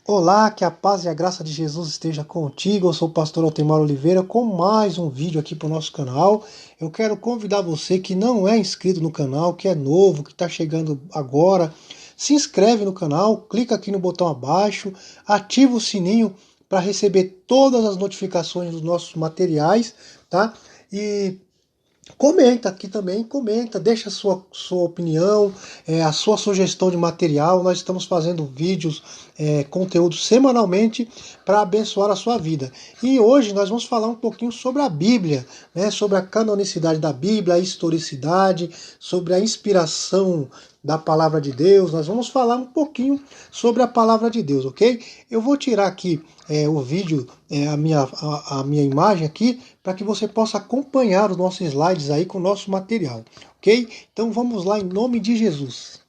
Olá, que a paz e a graça de Jesus esteja contigo. Eu sou o pastor Altemar Oliveira com mais um vídeo aqui para o nosso canal. Eu quero convidar você que não é inscrito no canal, que é novo, que está chegando agora, se inscreve no canal, clica aqui no botão abaixo, ativa o sininho para receber todas as notificações dos nossos materiais, tá? E comenta aqui também, comenta, deixa a sua opinião, a sua sugestão de material. Nós estamos fazendo vídeos, conteúdo semanalmente para abençoar a sua vida. E hoje nós vamos falar um pouquinho sobre a Bíblia, né, sobre a canonicidade da Bíblia, a historicidade, sobre a inspiração da palavra de Deus. Nós vamos falar um pouquinho sobre a palavra de Deus, ok? Eu vou tirar aqui o vídeo, a minha imagem aqui, para que você possa acompanhar os nossos slides aí com o nosso material, ok? Então vamos lá em nome de Jesus.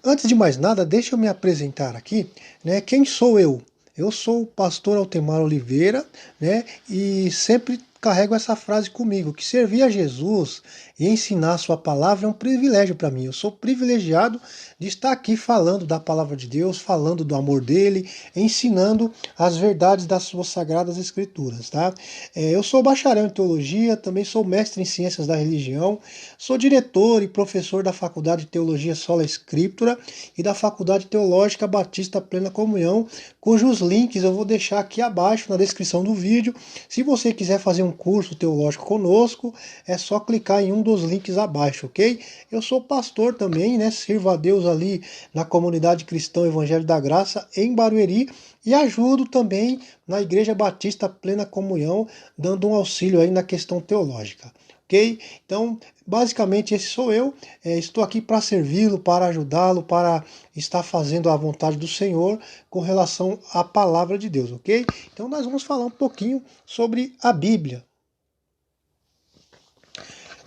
Antes de mais nada, deixa eu me apresentar aqui, né? Quem sou eu? Eu sou o pastor Altemar Oliveira, né? E sempre carrego essa frase comigo, que servir a Jesus e ensinar a sua palavra é um privilégio para mim. Eu sou privilegiado de estar aqui falando da palavra de Deus, falando do amor dele, ensinando as verdades das suas sagradas escrituras, tá? Eu sou bacharel em teologia, também sou mestre em ciências da religião, sou diretor e professor da Faculdade de Teologia Sola Scriptura e da Faculdade Teológica Batista Plena Comunhão, cujos links eu vou deixar aqui abaixo na descrição do vídeo. Se você quiser fazer um curso teológico conosco, é só clicar em um dos links abaixo, ok? Eu sou pastor também, né? Sirvo a Deus ali na comunidade cristã Evangelho da Graça em Barueri e ajudo também na Igreja Batista Plena Comunhão, dando um auxílio aí na questão teológica. Ok? Então, basicamente esse sou eu, estou aqui para servi-lo, para ajudá-lo, para estar fazendo a vontade do Senhor com relação à palavra de Deus, ok? Então nós vamos falar um pouquinho sobre a Bíblia.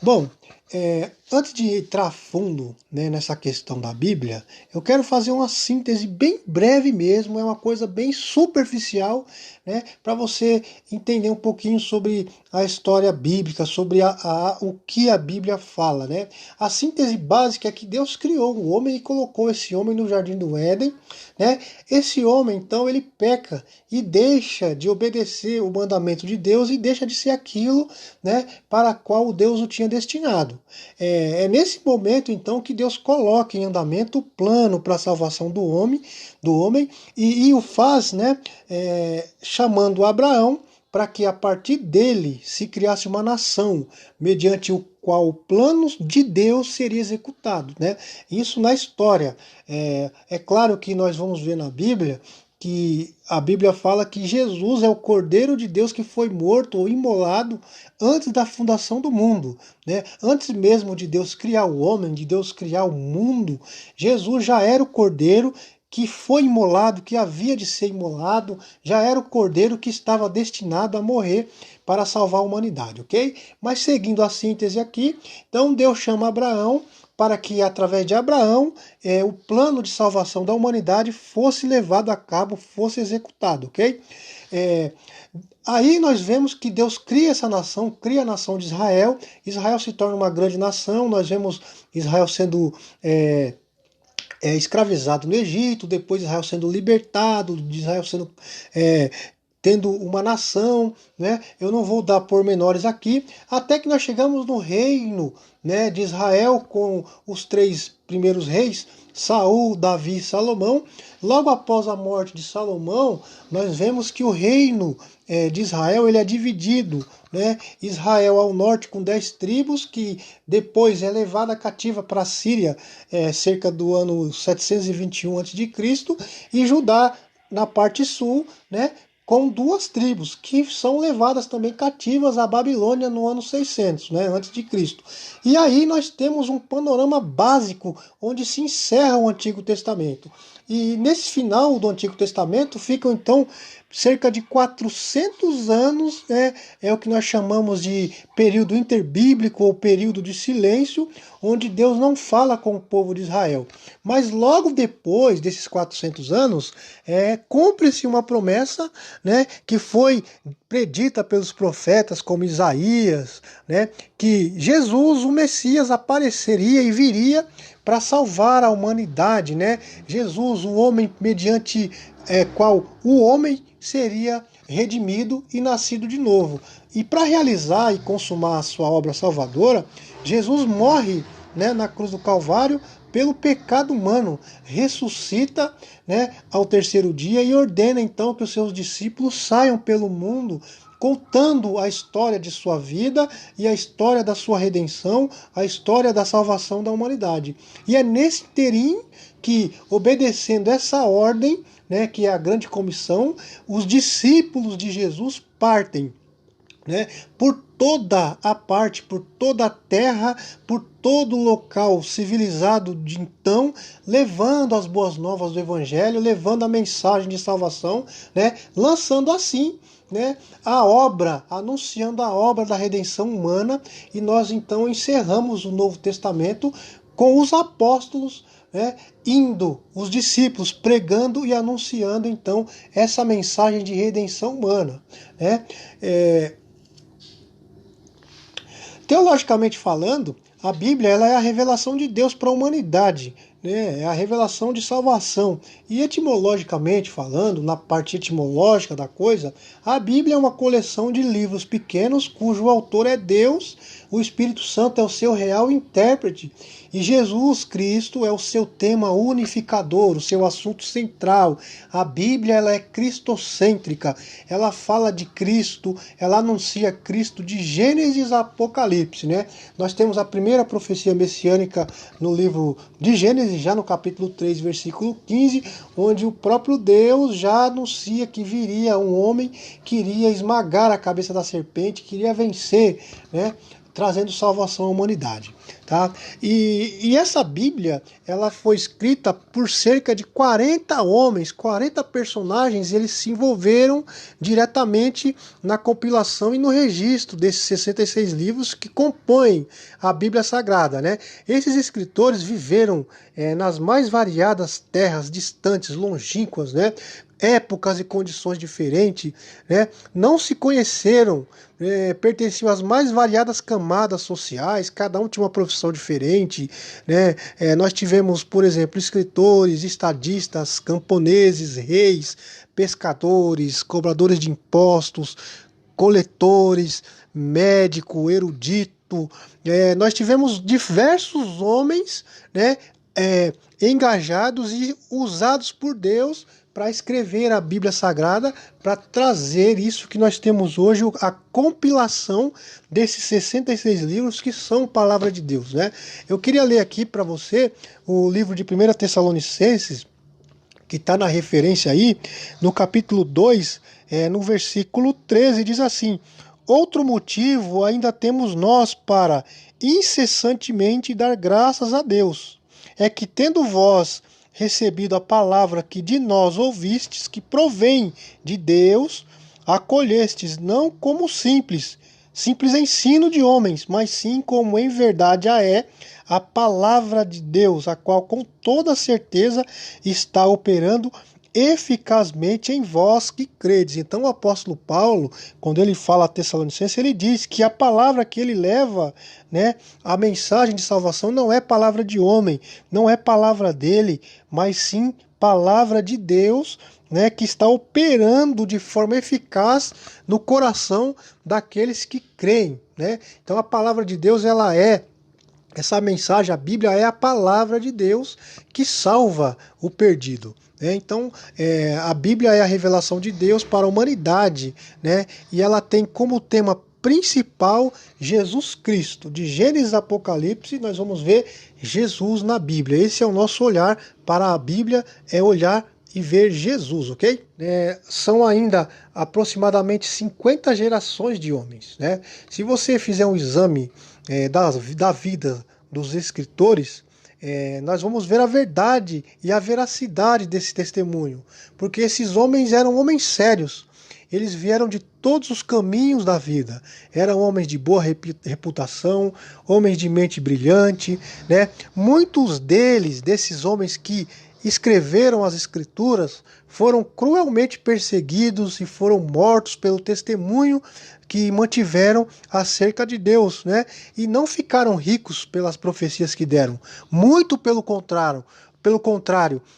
Bom, antes de entrar a fundo, né, nessa questão da Bíblia, eu quero fazer uma síntese bem breve mesmo, é uma coisa bem superficial, né, para você entender um pouquinho sobre a história bíblica, sobre o que a Bíblia fala, né? A síntese básica é que Deus criou o homem e colocou esse homem no jardim do Éden, né? Esse homem, então, ele peca e deixa de obedecer o mandamento de Deus e deixa de ser aquilo, né, para qual Deus o tinha destinado. É nesse momento, então, que Deus coloca em andamento o plano para a salvação do homem e o faz, né, chamando Abraão para que a partir dele se criasse uma nação, mediante o qual o plano de Deus seria executado, né? Isso na história. É claro que nós vamos ver na Bíblia que a Bíblia fala que Jesus é o Cordeiro de Deus que foi morto ou imolado antes da fundação do mundo, né? Antes mesmo de Deus criar o homem, de Deus criar o mundo, Jesus já era o Cordeiro que foi imolado, que havia de ser imolado, já era o cordeiro que estava destinado a morrer para salvar a humanidade, ok? Mas seguindo a síntese aqui, então Deus chama Abraão para que através de Abraão o plano de salvação da humanidade fosse levado a cabo, fosse executado, ok? Aí nós vemos que Deus cria essa nação, cria a nação de Israel, Israel se torna uma grande nação, nós vemos Israel sendo escravizado no Egito, depois Israel sendo libertado, Israel sendo tendo uma nação, né? Eu não vou dar pormenores aqui, até que nós chegamos no reino, né, de Israel com os 3 primeiros reis, Saul, Davi e Salomão. Logo após a morte de Salomão, nós vemos que o reino de Israel ele é dividido, né? Israel ao norte com 10 tribos, que depois é levada cativa para a Síria, cerca do ano 721 a.C., e Judá na parte sul, né, com 2 tribos, que são levadas também cativas à Babilônia no ano 600, né, antes de Cristo. E aí nós temos um panorama básico onde se encerra o Antigo Testamento. E nesse final do Antigo Testamento ficam então cerca de 400 anos, é o que nós chamamos de período interbíblico ou período de silêncio, onde Deus não fala com o povo de Israel. Mas logo depois desses 400 anos, cumpre-se uma promessa, né, que foi predita pelos profetas como Isaías, né, que Jesus, o Messias, apareceria e viria para salvar a humanidade, né? Jesus, o homem mediante qual o homem seria redimido e nascido de novo. E para realizar e consumar a sua obra salvadora, Jesus morre, né, na cruz do Calvário pelo pecado humano, ressuscita, né, ao terceiro dia e ordena então que os seus discípulos saiam pelo mundo contando a história de sua vida e a história da sua redenção, a história da salvação da humanidade. E é nesse interim que, obedecendo essa ordem, né, que é a grande comissão, os discípulos de Jesus partem, né, por toda a parte, por toda a terra, por todo o local civilizado de então, levando as boas novas do Evangelho, levando a mensagem de salvação, né, lançando assim, né, a obra, anunciando a obra da redenção humana, e nós então encerramos o Novo Testamento com os apóstolos, né, indo, os discípulos pregando e anunciando então essa mensagem de redenção humana, né? Teologicamente falando, a Bíblia ela é a revelação de Deus para a humanidade, né? É a revelação de salvação. E etimologicamente falando, na parte etimológica da coisa, a Bíblia é uma coleção de livros pequenos cujo autor é Deus, o Espírito Santo é o seu real intérprete e Jesus Cristo é o seu tema unificador, o seu assunto central. A Bíblia ela é cristocêntrica, ela fala de Cristo, ela anuncia Cristo de Gênesis a Apocalipse, né? Nós temos a primeira profecia messiânica no livro de Gênesis, já no capítulo 3, versículo 15, onde o próprio Deus já anuncia que viria um homem que iria esmagar a cabeça da serpente, que iria vencer, né, trazendo salvação à humanidade. Tá? E essa Bíblia ela foi escrita por cerca de 40 homens, 40 personagens, eles se envolveram diretamente na compilação e no registro desses 66 livros que compõem a Bíblia Sagrada, né? Esses escritores viveram nas mais variadas terras distantes, longínquas, né? Épocas e condições diferentes, né? Não se conheceram, pertenciam às mais variadas camadas sociais, cada um tinha uma profissão diferente, né? Nós tivemos, por exemplo, escritores, estadistas, camponeses, reis, pescadores, cobradores de impostos, coletores, médico, erudito. Nós tivemos diversos homens, né, engajados e usados por Deus para escrever a Bíblia Sagrada, para trazer isso que nós temos hoje, a compilação desses 66 livros que são palavra de Deus, né? Eu queria ler aqui para você o livro de 1 Tessalonicenses, que está na referência aí, no capítulo 2, no versículo 13, diz assim: outro motivo ainda temos nós para incessantemente dar graças a Deus, é que tendo vós recebido a palavra que de nós ouvistes, que provém de Deus, acolhestes não como simples ensino de homens, mas sim como em verdade a palavra de Deus, a qual com toda certeza está operando eficazmente em vós que credes. Então o apóstolo Paulo, quando ele fala a Tessalonicenses, ele diz que a palavra que ele leva, né, a mensagem de salvação não é palavra de homem, não é palavra dele, mas sim palavra de Deus, né, que está operando de forma eficaz no coração daqueles que creem, né? Então a palavra de Deus, ela é essa mensagem, a Bíblia é a palavra de Deus que salva o perdido. Então, a Bíblia é a revelação de Deus para a humanidade, né? E ela tem como tema principal Jesus Cristo. De Gênesis a Apocalipse, nós vamos ver Jesus na Bíblia. Esse é o nosso olhar para a Bíblia, é olhar e ver Jesus, ok? São ainda aproximadamente 50 gerações de homens, né? Se você fizer um exame da vida dos escritores, nós vamos ver a verdade e a veracidade desse testemunho, porque esses homens eram homens sérios, eles vieram de todos os caminhos da vida. Eram homens de boa reputação, homens de mente brilhante, né? Muitos desses homens que escreveram as escrituras, foram cruelmente perseguidos e foram mortos pelo testemunho que mantiveram acerca de Deus, né? E não ficaram ricos pelas profecias que deram. Muito pelo contrário,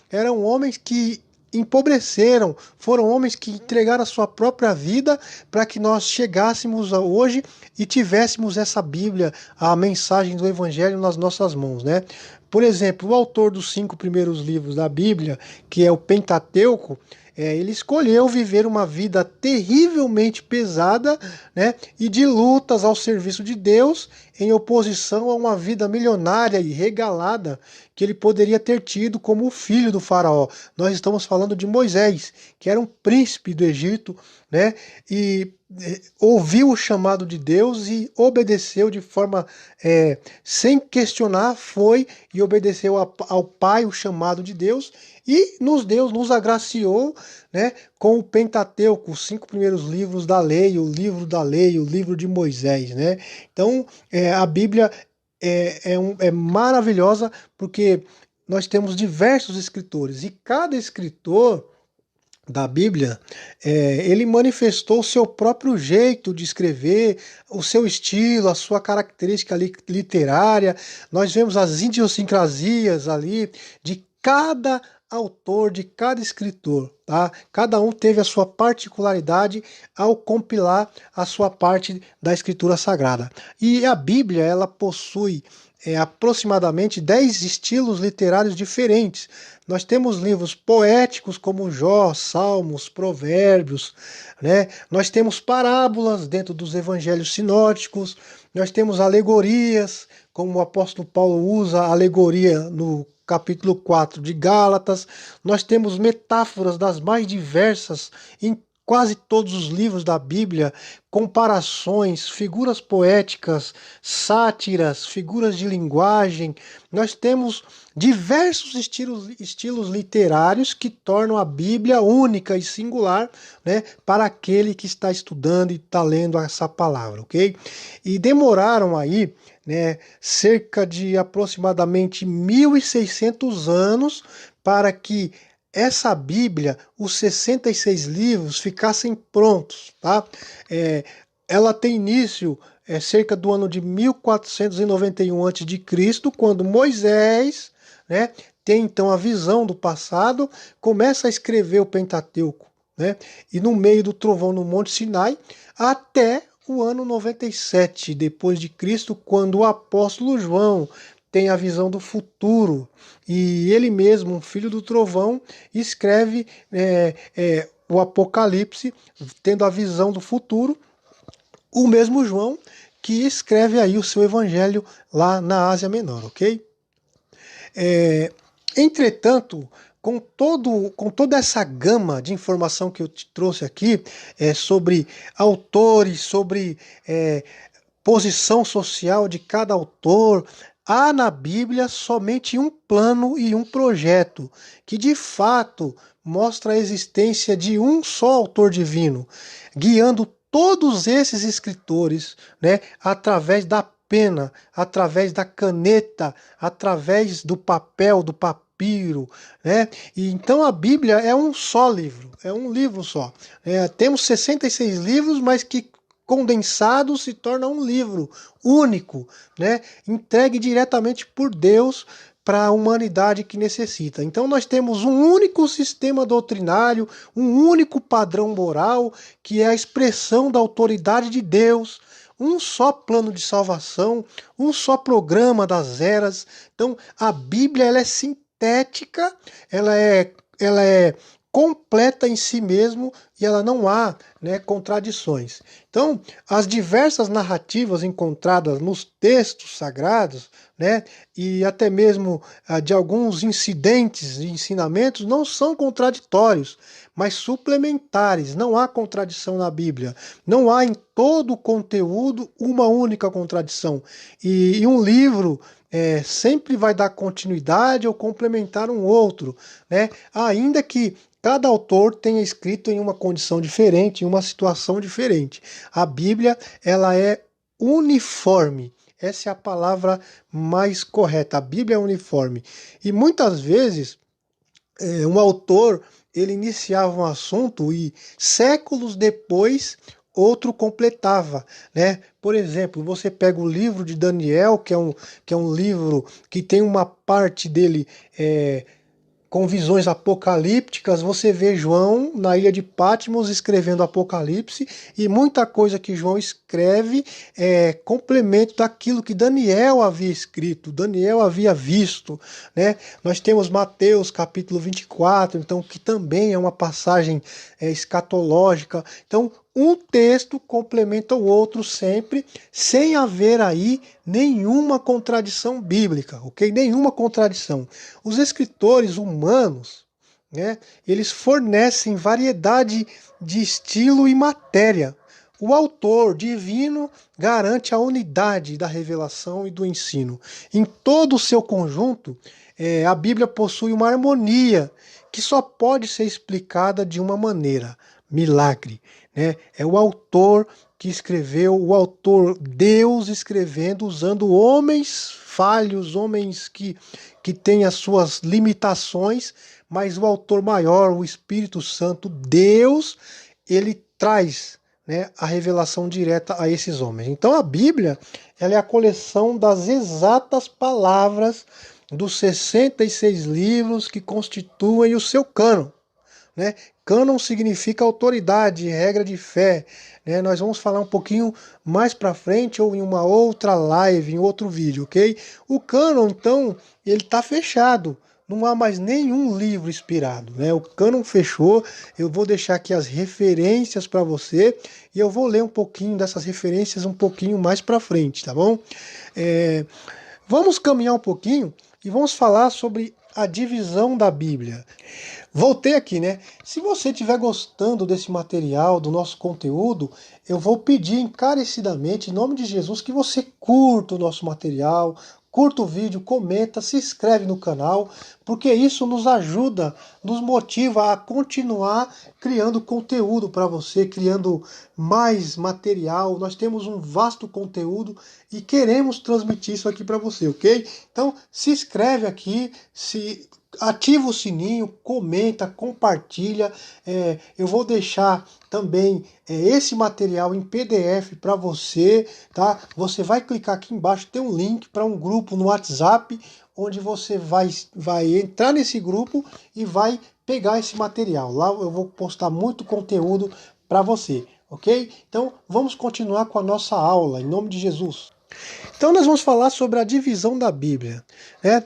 eram homens que empobreceram, foram homens que entregaram a sua própria vida para que nós chegássemos a hoje e tivéssemos essa Bíblia, a mensagem do Evangelho nas nossas mãos, né? Por exemplo, o autor dos 5 primeiros livros da Bíblia, que é o Pentateuco, ele escolheu viver uma vida terrivelmente pesada, né, e de lutas ao serviço de Deus, em oposição a uma vida milionária e regalada que ele poderia ter tido como filho do faraó. Nós estamos falando de Moisés, que era um príncipe do Egito, né, e ouviu o chamado de Deus e obedeceu de forma sem questionar, foi e obedeceu ao Pai o chamado de Deus, e Deus nos agraciou, né, com o Pentateuco, os 5 primeiros livros da lei, o livro da lei, o livro de Moisés, né? Então, a Bíblia é maravilhosa porque nós temos diversos escritores e cada escritor da Bíblia, ele manifestou o seu próprio jeito de escrever, o seu estilo, a sua característica literária. Nós vemos as idiosincrasias ali de cada autor, de cada escritor, tá? Cada um teve a sua particularidade ao compilar a sua parte da Escritura Sagrada. E a Bíblia, ela possui aproximadamente 10 estilos literários diferentes. Nós temos livros poéticos como Jó, Salmos, Provérbios, né? Nós temos parábolas dentro dos evangelhos sinóticos, nós temos alegorias, como o apóstolo Paulo usa a alegoria no capítulo 4 de Gálatas, nós temos metáforas das mais diversas em quase todos os livros da Bíblia, comparações, figuras poéticas, sátiras, figuras de linguagem. Nós temos diversos estilos literários que tornam a Bíblia única e singular, né, para aquele que está estudando e está lendo essa palavra, ok? E demoraram aí, né, cerca de aproximadamente 1.600 anos para que essa Bíblia, os 66 livros, ficassem prontos, tá? Ela tem início cerca do ano de 1491 a.C., quando Moisés, né, tem então a visão do passado, começa a escrever o Pentateuco, né? E no meio do trovão no Monte Sinai, até o ano 97 depois de Cristo, quando o apóstolo João tem a visão do futuro e ele mesmo, um filho do trovão, escreve o Apocalipse, tendo a visão do futuro. O mesmo João que escreve aí o seu evangelho lá na Ásia Menor, ok? Entretanto, com toda essa gama de informação que eu te trouxe aqui, sobre autores, sobre posição social de cada autor, há na Bíblia somente um plano e um projeto, que de fato mostra a existência de um só autor divino, guiando todos esses escritores, né, através da pena, através da caneta, através do papel, do papiro, né? E então a Bíblia é um só livro, é um livro só. Temos 66 livros, mas que condensado se torna um livro único, né? Entregue diretamente por Deus para a humanidade que necessita. Então nós temos um único sistema doutrinário, um único padrão moral, que é a expressão da autoridade de Deus, um só plano de salvação, um só programa das eras. Então a Bíblia, ela é sintética, ela é completa em si mesmo e ela não há, né, contradições. Então, as diversas narrativas encontradas nos textos sagrados, né, e até mesmo de alguns incidentes e ensinamentos não são contraditórios, mas suplementares. Não há contradição na Bíblia. Não há em todo o conteúdo uma única contradição. E um livro sempre vai dar continuidade ou complementar um outro, né? Ainda que cada autor tenha escrito em uma condição diferente, em uma situação diferente. A Bíblia, ela é uniforme. Essa é a palavra mais correta. A Bíblia é uniforme. E muitas vezes, um autor, ele iniciava um assunto e séculos depois outro completava, né? Por exemplo, você pega o livro de Daniel, que é um livro que tem uma parte dele com visões apocalípticas. Você vê João na ilha de Patmos escrevendo Apocalipse, e muita coisa que João escreve é complemento daquilo que Daniel havia escrito, Daniel havia visto, né? Nós temos Mateus capítulo 24, então, que também é uma passagem escatológica. Então, um texto complementa o outro sempre, sem haver aí nenhuma contradição bíblica, ok? Nenhuma contradição. Os escritores humanos, né, eles fornecem variedade de estilo e matéria. O autor divino garante a unidade da revelação e do ensino. Em todo o seu conjunto, a Bíblia possui uma harmonia que só pode ser explicada de uma maneira: milagre, né? É o autor que escreveu, o autor Deus escrevendo, usando homens falhos, homens que têm as suas limitações, mas o autor maior, o Espírito Santo, Deus, ele traz, né, a revelação direta a esses homens. Então a Bíblia, ela é a coleção das exatas palavras dos 66 livros que constituem o seu cânon, né? Cânon significa autoridade, regra de fé, né? Nós vamos falar um pouquinho mais para frente ou em uma outra live, em outro vídeo, ok? O cânon, então, ele está fechado. Não há mais nenhum livro inspirado, né? O cânon fechou. Eu vou deixar aqui as referências para você e eu vou ler um pouquinho dessas referências um pouquinho mais para frente, tá bom? Vamos caminhar um pouquinho e vamos falar sobre a divisão da Bíblia. Voltei aqui, né? Se você estiver gostando desse material, do nosso conteúdo, eu vou pedir encarecidamente, em nome de Jesus, que você curta o nosso material, curta o vídeo, comenta, se inscreve no canal, porque isso nos ajuda, nos motiva a continuar criando conteúdo para você, criando mais material. Nós temos um vasto conteúdo e queremos transmitir isso aqui para você, ok? Então, se inscreve aqui, ativa o sininho, comenta, compartilha. Eu vou deixar também esse material em PDF para você, tá? Você vai clicar aqui embaixo, tem um link para um grupo no WhatsApp, onde você vai entrar nesse grupo e vai pegar esse material. Lá eu vou postar muito conteúdo para você, ok? Então vamos continuar com a nossa aula, em nome de Jesus. Então nós vamos falar sobre a divisão da Bíblia, né?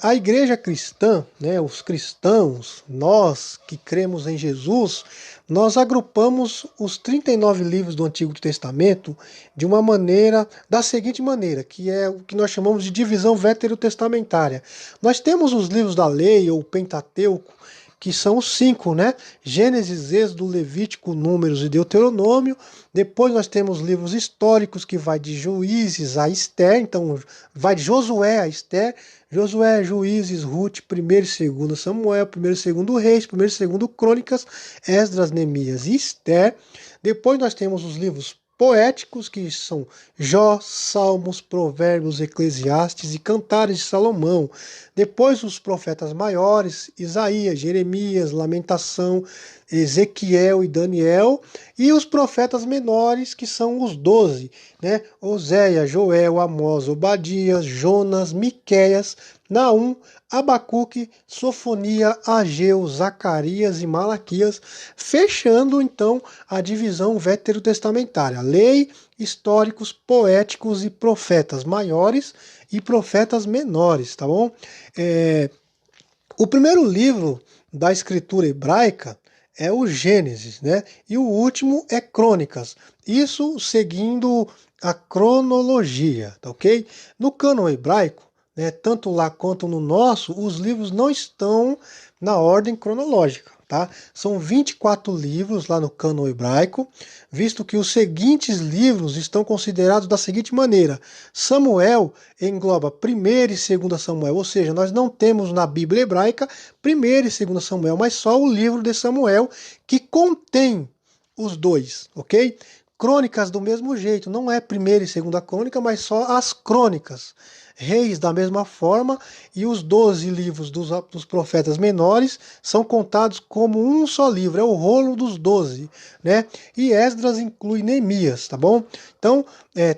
A igreja cristã, né, os cristãos, nós que cremos em Jesus, nós agrupamos os 39 livros do Antigo Testamento de uma maneira, da seguinte maneira, que é o que nós chamamos de divisão veterotestamentária. Nós temos os livros da lei, ou Pentateuco, que são os 5, né? Gênesis, Êxodo, Levítico, Números e Deuteronômio. Depois nós temos livros históricos, que vai de Juízes a Esther, então vai de Josué a Esther, Josué, Juízes, Ruth, 1º e 2º Samuel, 1º e 2º Reis, 1º e 2º Crônicas, Esdras, Neemias e Esther. Depois nós temos os livros poéticos, que são Jó, Salmos, Provérbios, Eclesiastes e Cantares de Salomão. Depois os profetas maiores, Isaías, Jeremias, Lamentação, Ezequiel e Daniel. E os profetas menores, que são os 12, né? Oséias, Joel, Amós, Obadias, Jonas, Miqueias, Naum, Abacuque, Sofonia, Ageu, Zacarias e Malaquias, fechando então a divisão veterotestamentária: lei, históricos, poéticos e profetas maiores e profetas menores, tá bom? O primeiro livro da escritura hebraica é o Gênesis, né? E o último é Crônicas. Isso seguindo a cronologia, tá ok? No cânon hebraico, né, tanto lá quanto no nosso, os livros não estão na ordem cronológica, tá? tá? São 24 livros lá no cânon hebraico, visto que os seguintes livros estão considerados da seguinte maneira: Samuel engloba 1º e 2º Samuel, ou seja, nós não temos na Bíblia hebraica 1º e 2º Samuel, mas só o livro de Samuel que contém os dois, ok? Crônicas do mesmo jeito, não é 1ª e 2ª crônica, mas só as crônicas. Reis da mesma forma, e os 12 livros dos profetas menores são contados como um só livro, é o rolo dos 12, né? E Esdras inclui Neemias, tá bom? Então,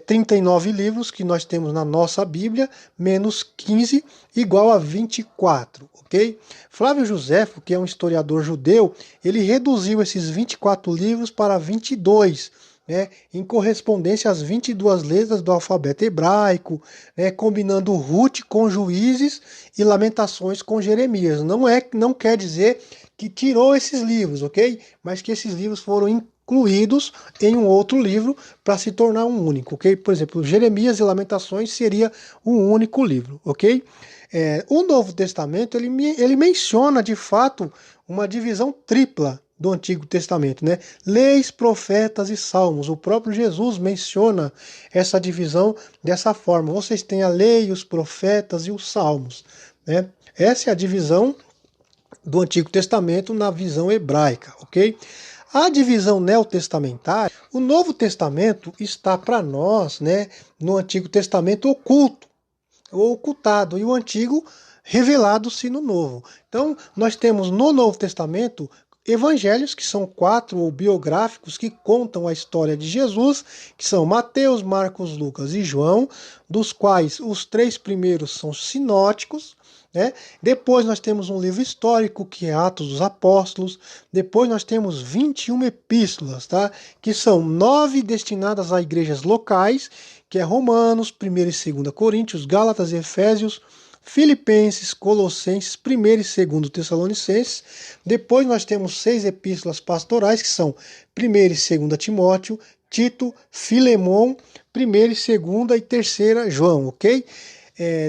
39 livros que nós temos na nossa Bíblia, menos 15, igual a 24, ok? Flávio Joséfo, que é um historiador judeu, ele reduziu esses 24 livros para 22, né, em correspondência às 22 letras do alfabeto hebraico, né, combinando Ruth com Juízes e Lamentações com Jeremias. Não quer dizer que tirou esses livros, ok? Mas que esses livros foram incluídos em um outro livro para se tornar um único, ok? Por exemplo, Jeremias e Lamentações seria um único livro, ok? O Novo Testamento ele menciona de fato uma divisão tripla do Antigo Testamento, né? Leis, profetas e salmos. O próprio Jesus menciona essa divisão dessa forma. Vocês têm a lei, os profetas e os salmos, né? Essa é a divisão do Antigo Testamento na visão hebraica, ok? A divisão neotestamentária, o Novo Testamento está para nós, né, no Antigo Testamento oculto, ou ocultado, e o Antigo revelado-se no Novo. Então, nós temos no Novo Testamento evangelhos, que são 4 ou biográficos, que contam a história de Jesus, que são Mateus, Marcos, Lucas e João, dos quais os 3 primeiros são sinóticos, né? Depois nós temos um livro histórico, que é Atos dos Apóstolos. Depois nós temos 21 epístolas, tá? Que são 9 destinadas a igrejas locais, que é Romanos, 1ª e 2ª Coríntios, Gálatas e Efésios, Filipenses, Colossenses, 1º e 2º Tessalonicenses. Depois nós temos 6 epístolas pastorais, que são 1ª e 2ª Timóteo, Tito, Filemon, 1ª e 2ª e 3ª João, ok?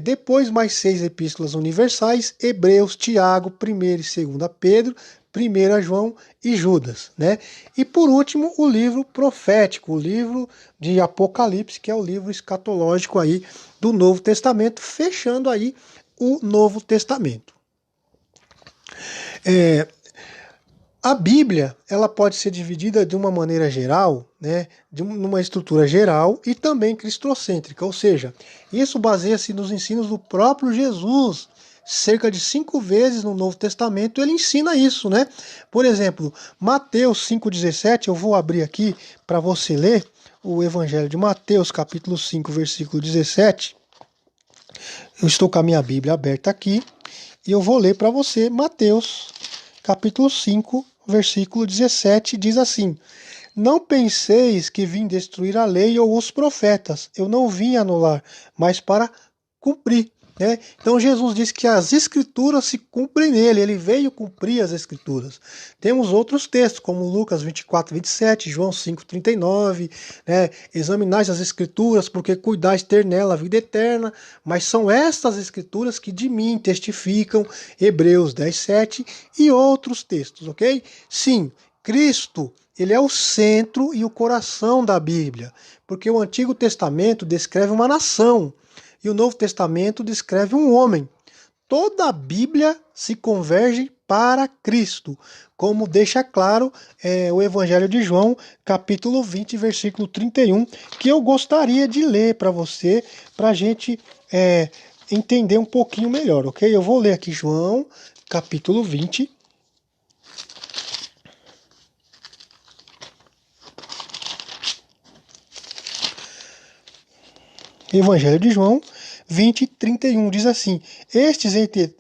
Depois mais 6 epístolas universais, Hebreus, Tiago, 1ª e 2ª Pedro, 1ª João e Judas, né? E por último, o livro profético, o livro de Apocalipse, que é o livro escatológico aí do Novo Testamento, fechando aí o Novo Testamento. A Bíblia, ela pode ser dividida de uma maneira geral, né, numa estrutura geral e também cristocêntrica, ou seja, isso baseia-se nos ensinos do próprio Jesus. Cerca de 5 vezes no Novo Testamento ele ensina isso, né? Por exemplo, Mateus 5,17, eu vou abrir aqui para você ler o Evangelho de Mateus, capítulo 5, versículo 17. Eu estou com a minha Bíblia aberta aqui e eu vou ler para você Mateus, capítulo 5, versículo 17, diz assim: Não penseis que vim destruir a lei ou os profetas. Eu não vim anular, mas para cumprir. Né? Então Jesus disse que as escrituras se cumprem nele, ele veio cumprir as escrituras. Temos outros textos, como Lucas 24, 27, João 5, 39, né? Examinais as escrituras, porque cuidais ter nela a vida eterna, mas são estas escrituras que de mim testificam, Hebreus 10, 7 e outros textos, ok? Sim, Cristo, ele é o centro e o coração da Bíblia, porque o Antigo Testamento descreve uma nação, e o Novo Testamento descreve um homem. Toda a Bíblia se converge para Cristo, como deixa claro o Evangelho de João, capítulo 20, versículo 31, que eu gostaria de ler para você, para a gente entender um pouquinho melhor, ok? Eu vou ler aqui João, capítulo 20. Evangelho de João 20, 31 diz assim: Estes,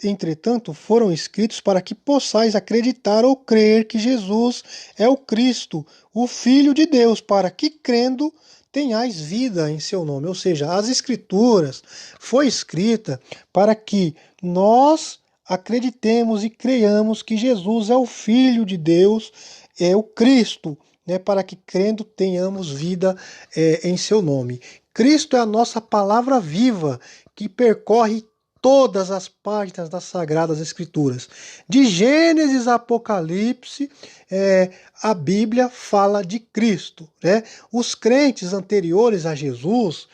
entretanto, foram escritos para que possais acreditar ou crer que Jesus é o Cristo, o Filho de Deus, para que, crendo, tenhais vida em seu nome. Ou seja, as Escrituras foi escrita para que nós acreditemos e creiamos que Jesus é o Filho de Deus, é o Cristo, né, para que, crendo, tenhamos vida em seu nome. Cristo é a nossa palavra viva, que percorre todas as páginas das Sagradas Escrituras. De Gênesis a Apocalipse, a Bíblia fala de Cristo, né? Os crentes anteriores a Jesus,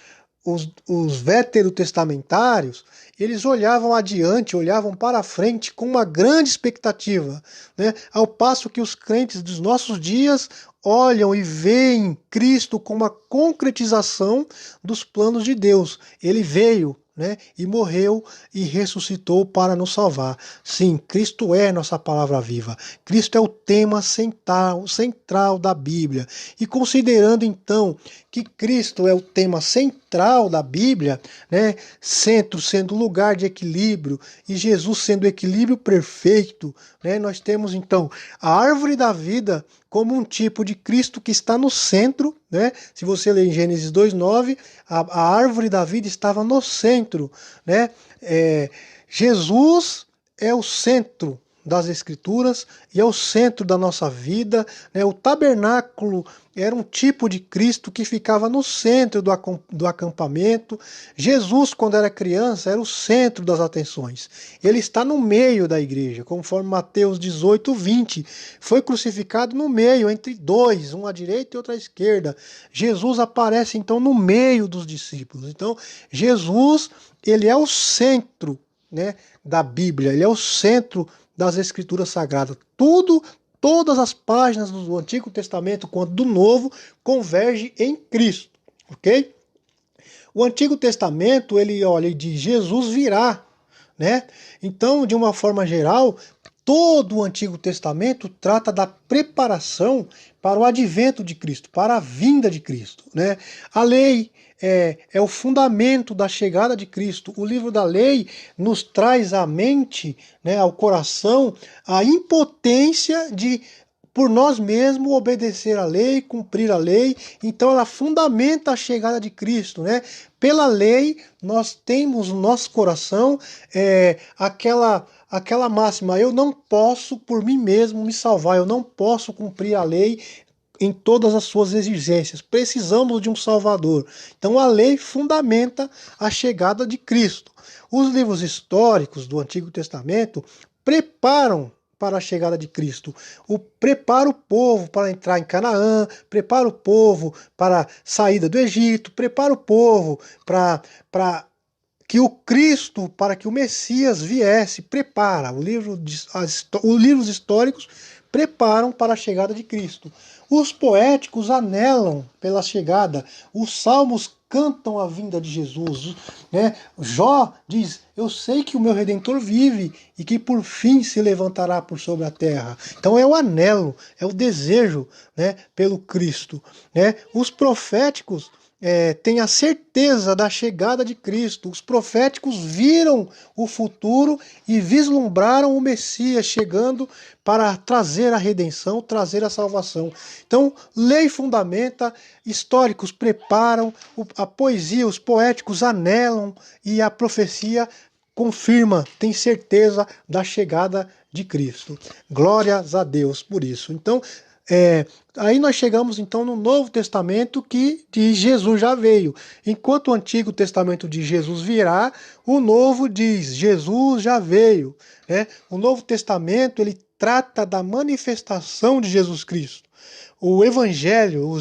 os veterotestamentários, eles olhavam adiante, olhavam para frente com uma grande expectativa, né? Ao passo que os crentes dos nossos dias olham e veem Cristo como a concretização dos planos de Deus. Ele veio, né, e morreu e ressuscitou para nos salvar. Sim, Cristo é nossa palavra viva. Cristo é o tema central da Bíblia. E considerando então que Cristo é o tema central da Bíblia, né, centro sendo lugar de equilíbrio e Jesus sendo o equilíbrio perfeito, né, nós temos então a árvore da vida como um tipo de Cristo que está no centro, né? Se você ler em Gênesis 2:9, a árvore da vida estava no centro, né? Jesus é o centro das Escrituras e é o centro da nossa vida, né? O tabernáculo era um tipo de Cristo que ficava no centro do acampamento. Jesus, quando era criança, era o centro das atenções. Ele está no meio da igreja, conforme Mateus 18:20. Foi crucificado no meio, entre dois, um à direita e outro à esquerda. Jesus aparece então no meio dos discípulos. Então, Jesus, ele é o centro, né, da Bíblia, ele é o centro das Escrituras Sagradas. Todas as páginas do Antigo Testamento quanto do Novo convergem em Cristo, ok? O Antigo Testamento, ele diz Jesus virá, né? Então, de uma forma geral, todo o Antigo Testamento trata da preparação para o advento de Cristo, para a vinda de Cristo, né? A lei é o fundamento da chegada de Cristo. O livro da lei nos traz à mente, né, ao coração, a impotência de, por nós mesmos, obedecer à lei, cumprir a lei. Então ela fundamenta a chegada de Cristo, né? Pela lei, nós temos no nosso coração aquela máxima: eu não posso por mim mesmo me salvar, eu não posso cumprir a lei em todas as suas exigências. Precisamos de um Salvador. Então a lei fundamenta a chegada de Cristo. Os livros históricos do Antigo Testamento preparam para a chegada de Cristo. Prepara o povo para entrar em Canaã, prepara o povo para a saída do Egito, prepara o povo para que o Cristo, para que o Messias viesse, prepara. Os livros históricos preparam para a chegada de Cristo. Os poéticos anelam pela chegada, os salmos cantam a vinda de Jesus, né? Jó diz: eu sei que o meu Redentor vive e que por fim se levantará por sobre a terra. Então é o anelo, é o desejo, né, pelo Cristo, né? Os proféticos têm a certeza da chegada de Cristo. Os proféticos viram o futuro e vislumbraram o Messias chegando para trazer a redenção, trazer a salvação. Então, lei fundamenta, históricos preparam, a poesia, os poéticos anelam e a profecia confirma, tem certeza da chegada de Cristo. Glórias a Deus por isso. Então, aí nós chegamos então no Novo Testamento, que diz Jesus já veio. Enquanto o Antigo Testamento diz Jesus virá, o Novo diz Jesus já veio, né? O Novo Testamento, ele trata da manifestação de Jesus Cristo. Os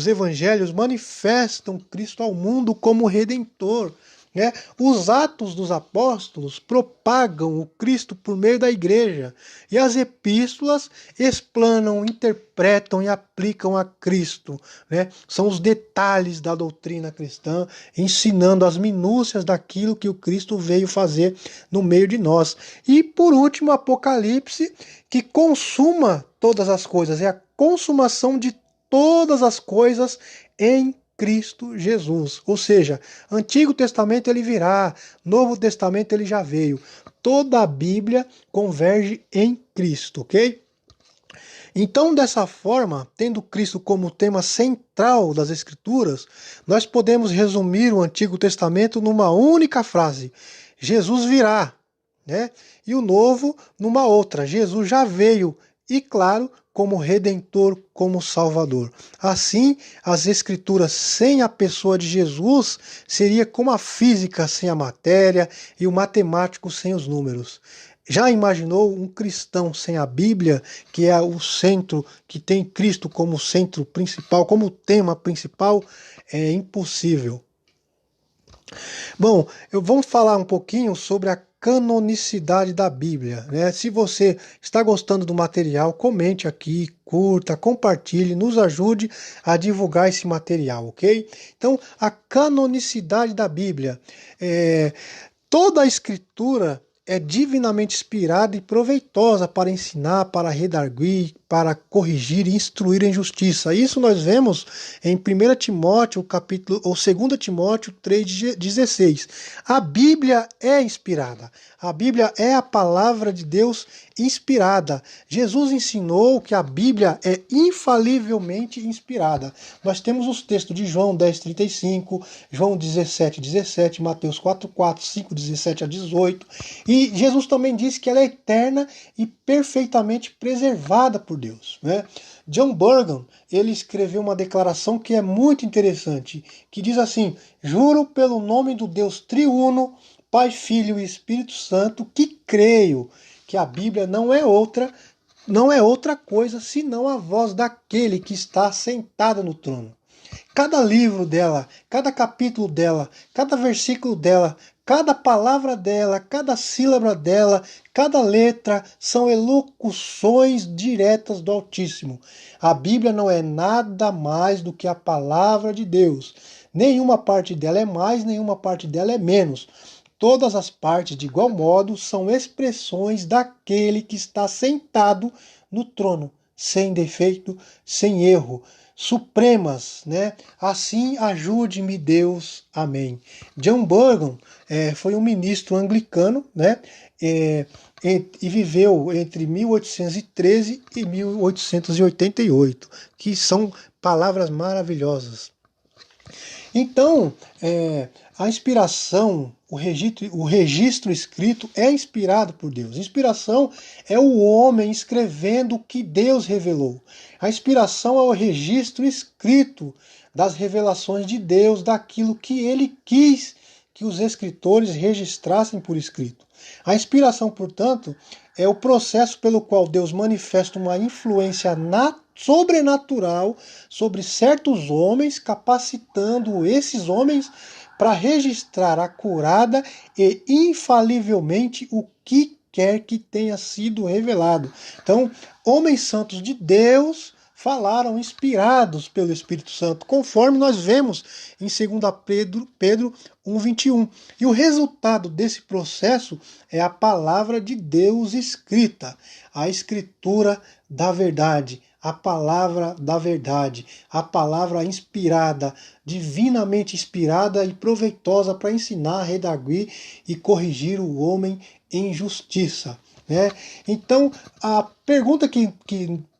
evangelhos manifestam Cristo ao mundo como Redentor, né? Os Atos dos Apóstolos propagam o Cristo por meio da igreja, e as epístolas explanam, interpretam e aplicam a Cristo, né? São os detalhes da doutrina cristã, ensinando as minúcias daquilo que o Cristo veio fazer no meio de nós. E por último, Apocalipse, que consuma todas as coisas, é a consumação de todas as coisas em Cristo Jesus. Ou seja, Antigo Testamento ele virá, Novo Testamento ele já veio. Toda a Bíblia converge em Cristo, ok? Então, dessa forma, tendo Cristo como tema central das Escrituras, nós podemos resumir o Antigo Testamento numa única frase: Jesus virá, né? E o Novo numa outra: Jesus já veio e, claro, como Redentor, como Salvador. Assim, as Escrituras sem a pessoa de Jesus seria como a física sem a matéria e o matemático sem os números. Já imaginou um cristão sem a Bíblia, que é o centro, que tem Cristo como centro principal, como tema principal? É impossível. Bom, vamos falar um pouquinho sobre a canonicidade da Bíblia, né? Se você está gostando do material, comente aqui, curta, compartilhe, nos ajude a divulgar esse material, ok? Então, a canonicidade da Bíblia. Toda a Escritura é divinamente inspirada e proveitosa para ensinar, para redarguir, para corrigir e instruir em justiça. Isso nós vemos em 1 Timóteo, capítulo, ou 2 Timóteo 3,16. A Bíblia é inspirada. A Bíblia é a palavra de Deus inspirada. Jesus ensinou que a Bíblia é infalivelmente inspirada. Nós temos os textos de João 10,35, João 17,17, Mateus 4,4, 5,17 a 18. E Jesus também disse que ela é eterna e perfeitamente preservada por Deus, né? John Burgon, ele escreveu uma declaração que é muito interessante, que diz assim: juro pelo nome do Deus triuno, Pai, Filho e Espírito Santo, que creio que a Bíblia não é outra coisa senão a voz daquele que está sentado no trono. Cada livro dela, cada capítulo dela, cada versículo dela, cada palavra dela, cada sílaba dela, cada letra são elocuções diretas do Altíssimo. A Bíblia não é nada mais do que a palavra de Deus. Nenhuma parte dela é mais, nenhuma parte dela é menos. Todas as partes, de igual modo, são expressões daquele que está sentado no trono, sem defeito, sem erro, supremas, né? Assim ajude-me Deus, amém. John Burgon foi um ministro anglicano, né? E viveu entre 1813 e 1888, que são palavras maravilhosas. Então, a inspiração, o registro escrito é inspirado por Deus. Inspiração é o homem escrevendo o que Deus revelou. A inspiração é o registro escrito das revelações de Deus, daquilo que ele quis que os escritores registrassem por escrito. A inspiração, portanto, é o processo pelo qual Deus manifesta uma influência sobrenatural sobre certos homens, capacitando esses homens para registrar acurada e infalivelmente o que quer que tenha sido revelado. Então, homens santos de Deus falaram inspirados pelo Espírito Santo, conforme nós vemos em 2 Pedro 1,21. E o resultado desse processo é a palavra de Deus escrita, a escritura da verdade, a palavra da verdade, a palavra inspirada, divinamente inspirada e proveitosa para ensinar, redarguir e corrigir o homem em justiça, né? Então, a pergunta que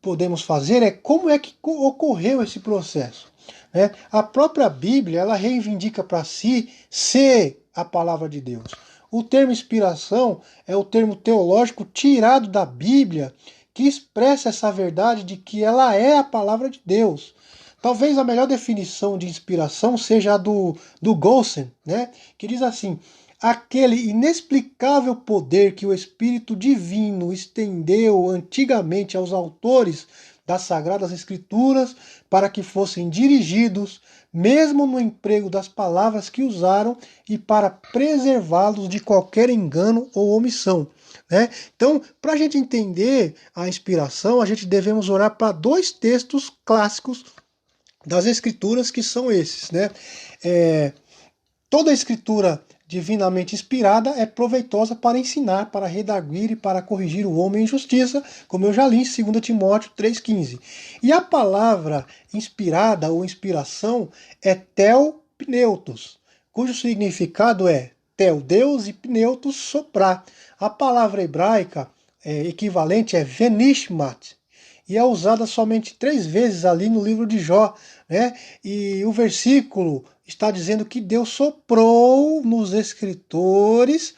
podemos fazer é como é que ocorreu esse processo, né? A própria Bíblia, ela reivindica para si ser a palavra de Deus. O termo inspiração é o termo teológico tirado da Bíblia que expressa essa verdade de que ela é a palavra de Deus. Talvez a melhor definição de inspiração seja a do Gossen, né? Que diz assim: aquele inexplicável poder que o Espírito Divino estendeu antigamente aos autores das Sagradas Escrituras para que fossem dirigidos, mesmo no emprego das palavras que usaram, e para preservá-los de qualquer engano ou omissão. Né? Então, para a gente entender a inspiração, a gente devemos olhar para dois textos clássicos das Escrituras, que são esses. Né? Toda a Escritura divinamente inspirada é proveitosa para ensinar, para redarguir e para corrigir o homem em justiça, como eu já li em 2 Timóteo 3,15. E a palavra inspirada ou inspiração é theopneutos, cujo significado é tel, Deus, e pneutos, soprar. A palavra hebraica equivalente é venishmat, e é usada somente 3 vezes ali no livro de Jó, né? E o versículo está dizendo que Deus soprou nos escritores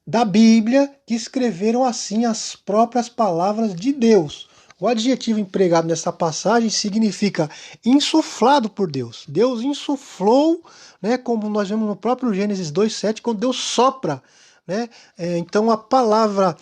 da Bíblia que escreveram assim as próprias palavras de Deus. O adjetivo empregado nessa passagem significa insuflado por Deus. Deus insuflou, né, como nós vemos no próprio Gênesis 2:7, quando Deus sopra. Né? Então a palavra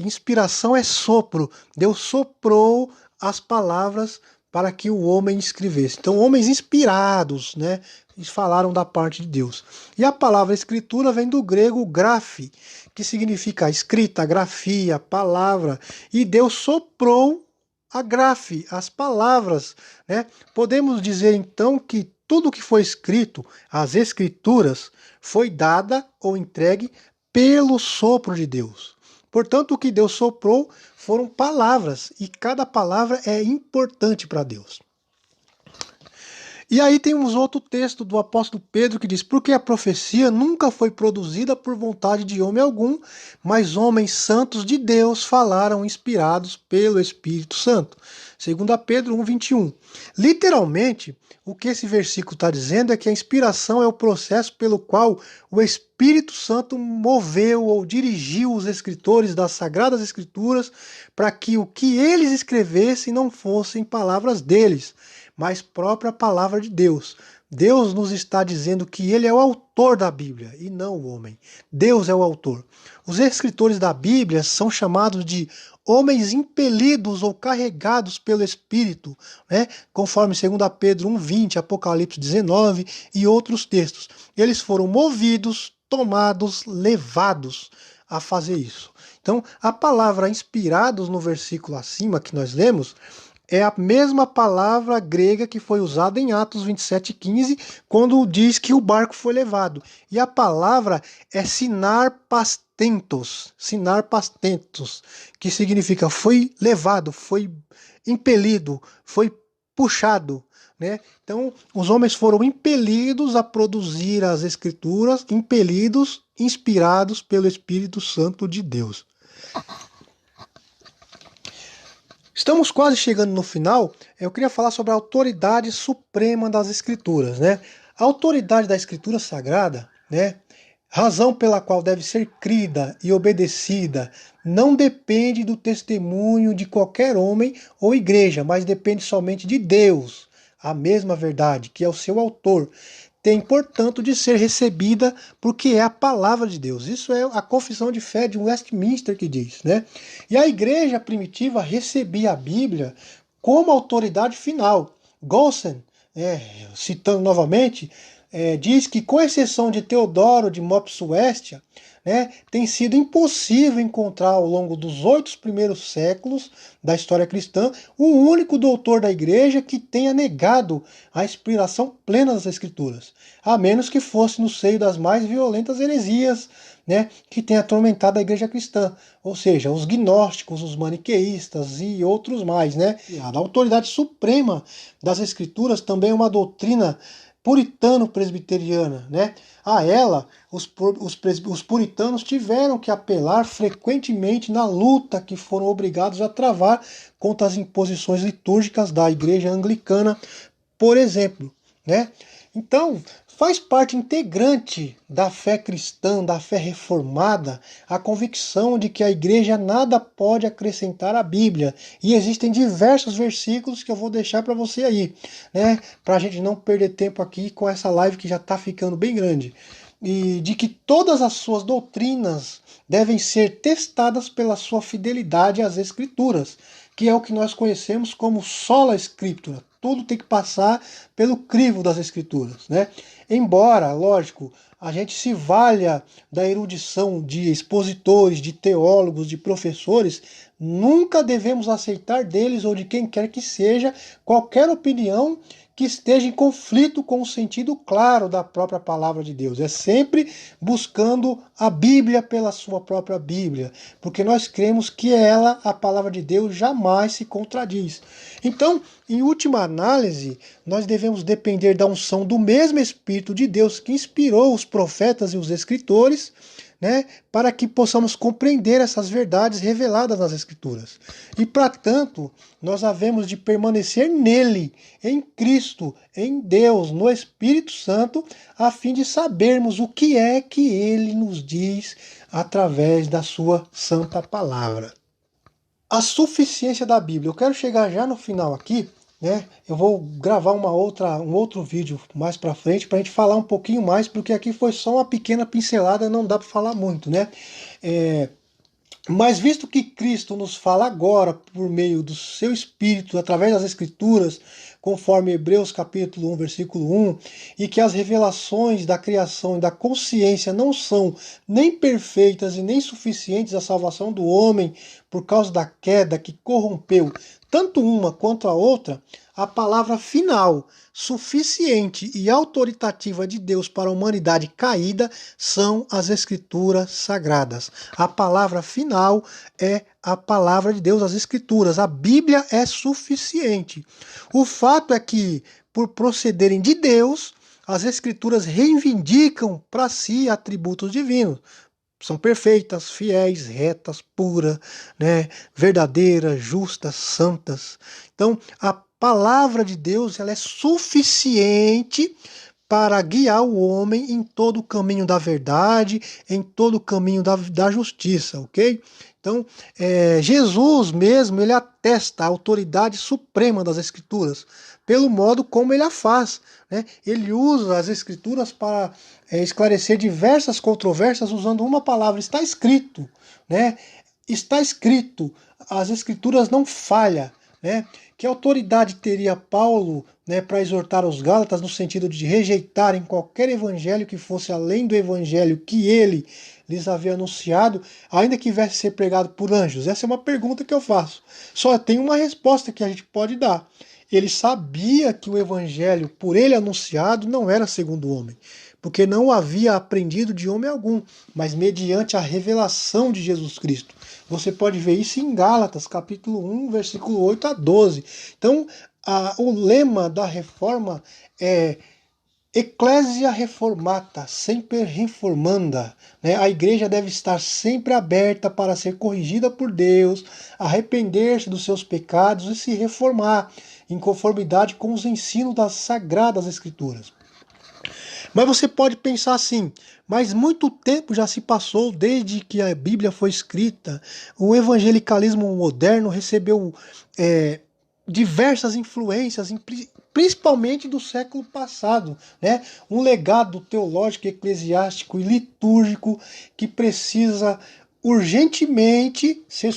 inspiração é sopro. Deus soprou as palavras para que o homem escrevesse. Então, homens inspirados, né, falaram da parte de Deus. E a palavra escritura vem do grego graphe, que significa escrita, grafia, palavra. E Deus soprou a grafe, as palavras. Né? Podemos dizer então que tudo que foi escrito, as escrituras, foi dada ou entregue pelo sopro de Deus. Portanto, o que Deus soprou foram palavras, e cada palavra é importante para Deus. E aí temos outro texto do apóstolo Pedro que diz: porque a profecia nunca foi produzida por vontade de homem algum, mas homens santos de Deus falaram inspirados pelo Espírito Santo. 2 Pedro 1:21. Literalmente, o que esse versículo está dizendo é que a inspiração é o processo pelo qual o Espírito Santo moveu ou dirigiu os escritores das Sagradas Escrituras para que o que eles escrevessem não fossem palavras deles, mas própria palavra de Deus. Deus nos está dizendo que ele é o autor da Bíblia e não o homem. Deus é o autor. Os escritores da Bíblia são chamados de homens impelidos ou carregados pelo Espírito, né? Conforme 2 Pedro 1:20, Apocalipse 19 e outros textos. Eles foram movidos, tomados, levados a fazer isso. Então, a palavra inspirados no versículo acima que nós lemos é a mesma palavra grega que foi usada em Atos 27:15, quando diz que o barco foi levado. E a palavra é sinar pastentos, que significa foi levado, foi impelido, foi puxado. Né? Então, os homens foram impelidos a produzir as escrituras, impelidos, inspirados pelo Espírito Santo de Deus. Estamos quase chegando no final. Eu queria falar sobre a autoridade suprema das Escrituras, né? A autoridade da Escritura Sagrada, né? Razão pela qual deve ser crida e obedecida, não depende do testemunho de qualquer homem ou igreja, mas depende somente de Deus, a mesma verdade, que é o seu autor. Tem, portanto, de ser recebida porque é a palavra de Deus. Isso é a confissão de fé de Westminster que diz, né? E a igreja primitiva recebia a Bíblia como autoridade final. Gossen, citando novamente, diz que, com exceção de Teodoro de Mopsuestia, tem sido impossível encontrar ao longo dos 8 primeiros séculos da história cristã um único doutor da igreja que tenha negado a inspiração plena das Escrituras, a menos que fosse no seio das mais violentas heresias, que tem atormentado a igreja cristã, ou seja, os gnósticos, os maniqueístas e outros mais. A autoridade suprema das Escrituras também é uma doutrina puritano-presbiteriana. A ela, os puritanos tiveram que apelar frequentemente na luta que foram obrigados a travar contra as imposições litúrgicas da igreja anglicana, por exemplo. Então, faz parte integrante da fé cristã, da fé reformada, a convicção de que a igreja nada pode acrescentar à Bíblia. E existem diversos versículos que eu vou deixar para você aí, para a gente não perder tempo aqui com essa live que já está ficando bem grande. E de que todas as suas doutrinas devem ser testadas pela sua fidelidade às Escrituras, que é o que nós conhecemos como sola scriptura. Tudo tem que passar pelo crivo das Escrituras. Embora, lógico, a gente se valha da erudição de expositores, de teólogos, de professores, nunca devemos aceitar deles ou de quem quer que seja qualquer opinião que esteja em conflito com o sentido claro da própria palavra de Deus. É sempre buscando a Bíblia pela sua própria Bíblia, porque nós cremos que ela, a palavra de Deus, jamais se contradiz. Então, em última análise, nós devemos depender da unção do mesmo Espírito de Deus que inspirou os profetas e os escritores, né, para que possamos compreender essas verdades reveladas nas Escrituras. E, para tanto, nós havemos de permanecer nele, em Cristo, em Deus, no Espírito Santo, a fim de sabermos o que é que ele nos diz através da sua santa palavra. A suficiência da Bíblia. Eu quero chegar já no final aqui, né? Eu vou gravar um outro vídeo mais para frente para a gente falar um pouquinho mais, porque aqui foi só uma pequena pincelada, não dá para falar muito, né? Mas visto que Cristo nos fala agora por meio do seu Espírito, através das Escrituras, conforme Hebreus capítulo 1, versículo 1, e que as revelações da criação e da consciência não são nem perfeitas e nem suficientes à salvação do homem por causa da queda que corrompeu tanto uma quanto a outra, a palavra final, suficiente e autoritativa de Deus para a humanidade caída são as Escrituras Sagradas. A palavra final é a palavra de Deus, as Escrituras. A Bíblia é suficiente. O fato é que, por procederem de Deus, as Escrituras reivindicam para si atributos divinos. São perfeitas, fiéis, retas, puras, né, verdadeiras, justas, santas. Então, a palavra de Deus ela é suficiente para guiar o homem em todo o caminho da verdade, em todo o caminho da justiça, ok? Então, Jesus mesmo, ele atesta a autoridade suprema das Escrituras, pelo modo como ele a faz, né? Ele usa as Escrituras para esclarecer diversas controvérsias usando uma palavra, está escrito, né? Está escrito, as Escrituras não falham, né? Que autoridade teria Paulo, né, para exortar os Gálatas no sentido de rejeitarem qualquer evangelho que fosse além do evangelho que ele lhes havia anunciado, ainda que viesse ser pregado por anjos? Essa é uma pergunta que eu faço. Só tem uma resposta que a gente pode dar. Ele sabia que o evangelho por ele anunciado não era segundo o homem, porque não o havia aprendido de homem algum, mas mediante a revelação de Jesus Cristo. Você pode ver isso em Gálatas, capítulo 1, versículo 8 a 12. Então, o lema da reforma é Ecclesia reformata, sempre reformanda. Né? A igreja deve estar sempre aberta para ser corrigida por Deus, arrepender-se dos seus pecados e se reformar, em conformidade com os ensinos das Sagradas Escrituras. Mas você pode pensar assim, mas muito tempo já se passou desde que a Bíblia foi escrita. O evangelicalismo moderno recebeu diversas influências, principalmente do século passado, né? Um legado teológico, eclesiástico e litúrgico que precisa urgentemente ser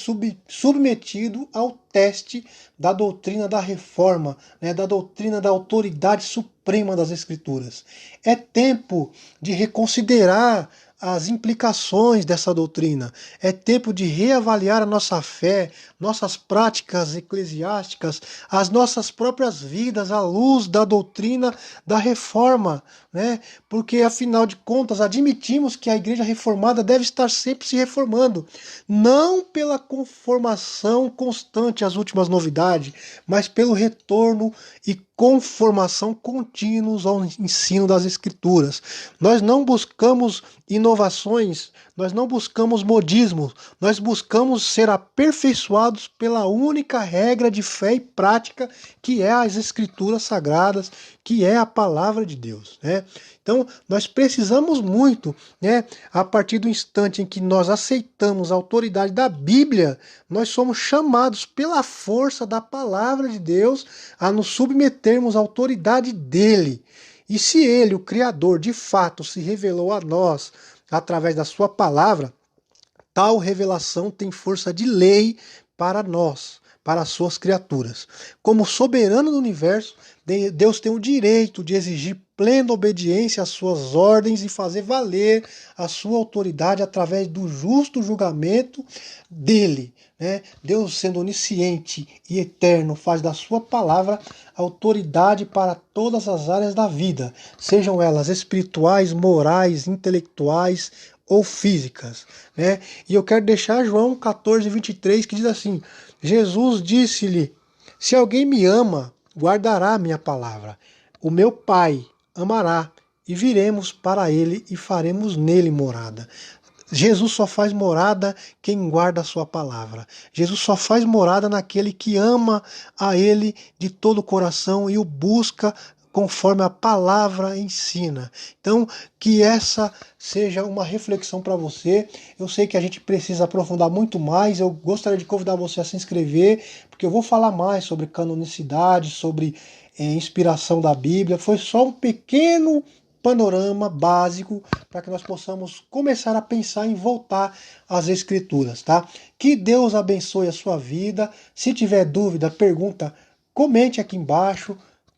submetido ao teste da doutrina da reforma, né? Da doutrina da autoridade suprema das Escrituras. É tempo de reconsiderar as implicações dessa doutrina. É tempo de reavaliar a nossa fé, nossas práticas eclesiásticas, as nossas próprias vidas à luz da doutrina da reforma, né? Porque, afinal de contas, admitimos que a igreja reformada deve estar sempre se reformando, não pela conformação constante às últimas novidades, mas pelo retorno e conformação contínuos ao ensino das Escrituras. Nós não buscamos inovações, nós não buscamos modismo, nós buscamos ser aperfeiçoados pela única regra de fé e prática que é as Escrituras Sagradas, que é a palavra de Deus, né? Então, nós precisamos muito, né, a partir do instante em que nós aceitamos a autoridade da Bíblia, nós somos chamados pela força da palavra de Deus a nos submetermos à autoridade dele. E se ele, o Criador, de fato se revelou a nós através da sua palavra, tal revelação tem força de lei para nós, para as suas criaturas. Como soberano do universo, Deus tem o direito de exigir plena obediência às suas ordens e fazer valer a sua autoridade através do justo julgamento dele, né? Deus, sendo onisciente e eterno, faz da sua palavra autoridade para todas as áreas da vida, sejam elas espirituais, morais, intelectuais ou físicas, né? E eu quero deixar João 14, 23, que diz assim: Jesus disse-lhe: se alguém me ama, guardará a minha palavra. O meu Pai amará, e viremos para ele e faremos nele morada. Jesus só faz morada quem guarda a sua palavra. Jesus só faz morada naquele que ama a Ele de todo o coração e o busca conforme a palavra ensina. Então, que essa seja uma reflexão para você. Eu sei que a gente precisa aprofundar muito mais. Eu gostaria de convidar você a se inscrever, porque eu vou falar mais sobre canonicidade, sobre inspiração da Bíblia. Foi só um pequeno panorama básico para que nós possamos começar a pensar em voltar às Escrituras, tá? Que Deus abençoe a sua vida. Se tiver dúvida, pergunta, comente aqui embaixo,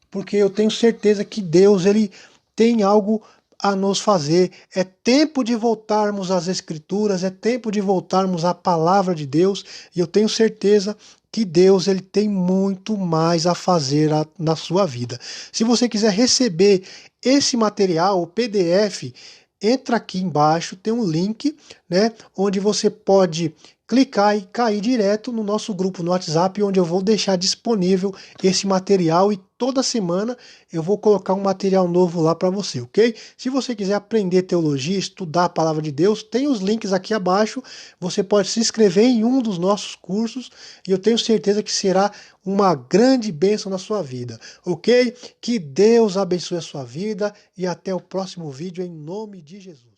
porque eu tenho certeza que Deus ele tem algo a nos fazer. É tempo de voltarmos às Escrituras, é tempo de voltarmos à palavra de Deus, e eu tenho certeza que Deus ele tem muito mais a fazer na sua vida. Se você quiser receber esse material, o PDF, entra aqui embaixo, tem um link, né, onde você pode clicar e cair direto no nosso grupo no WhatsApp, onde eu vou deixar disponível esse material e toda semana eu vou colocar um material novo lá para você, ok? Se você quiser aprender teologia, estudar a palavra de Deus, tem os links aqui abaixo, você pode se inscrever em um dos nossos cursos e eu tenho certeza que será uma grande bênção na sua vida, ok? Que Deus abençoe a sua vida e até o próximo vídeo em nome de Jesus.